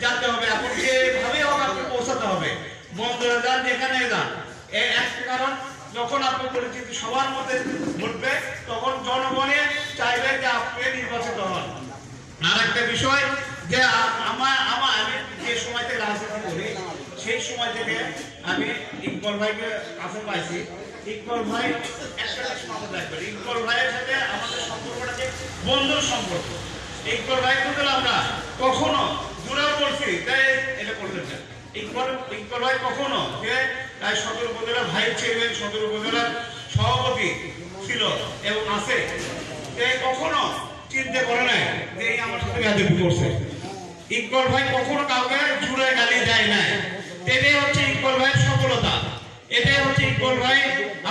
জানতে হবে, এখন যেভাবে আপনাকে পৌঁছাতে হবে। বন্ধুরা যান যেখানে যান, একটা কারণ যখন আপনি পরিচিতি সবার মধ্যে ঘটবে তখন জনগণে চাইবে যে আপনি নির্বাচিত হন। আর একটা বিষয় যে আমি যে সময় থেকে রাজনীতি করি সেই সময় থেকে আমি ইকবাল ভাইকে কাছে পাইছি। ইকবাল ভাই একটা জিনিস মাথায় রাখবেন, ইকবাল ভাইয়ের সাথে আমাদের সম্পর্কটা যে বন্ধুর সম্পর্ক। ইকবাল ভাই কিন্তু আমরা কখনো জোড়াও করছি তাই এটা করলেন না। ইকবাল ভাই কখনো যে সদর উপজেলার ভাই ছিলেন, সদর উপজেলার সভাপতি ছিল এবং আছে, কখনো চিন্তা করে নাই যে আমার সাথে বেয়াদবি করছে। ইকবাল ভাই কখনো কাউকে জুড়ে গালি দেয় নাই। এটাই হচ্ছে ইকবাল ভাইয়ের সফলতা, এটাই হচ্ছে ইকবাল ভাই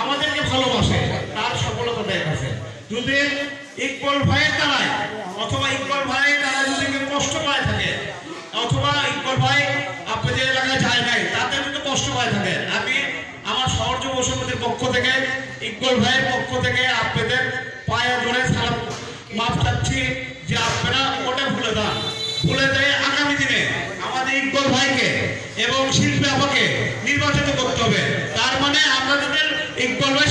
আমাদেরকে ভালোবাসে, তার সফলতা দেখাচ্ছে। যদি ইকবাল ভাইয়ের দ্বারাই অথবা ইকবাল ভাইয়ের দ্বারা যদি কেউ কষ্ট পায় থাকে অথবা ইকবাল ভাই আপনাদের এলাকায় যায় নাই তাতে যদি কষ্ট পায় থাকে, আমি আমার শহর যুব সমিতির পক্ষ থেকে ইকবাল ভাইয়ের পক্ষ থেকে আপনাদের পায়ে ধরে সালাম মাফ চাচ্ছি যে আপনারা ওটা ভুলে যান, ভুলে যায় আগামী দিনে আমাদের ইকবাল ভাইকে এবং শিল্পী আপাকে নির্বাচিত করতে হবে। তার মানে আমরা যদি ইকবাল ভাই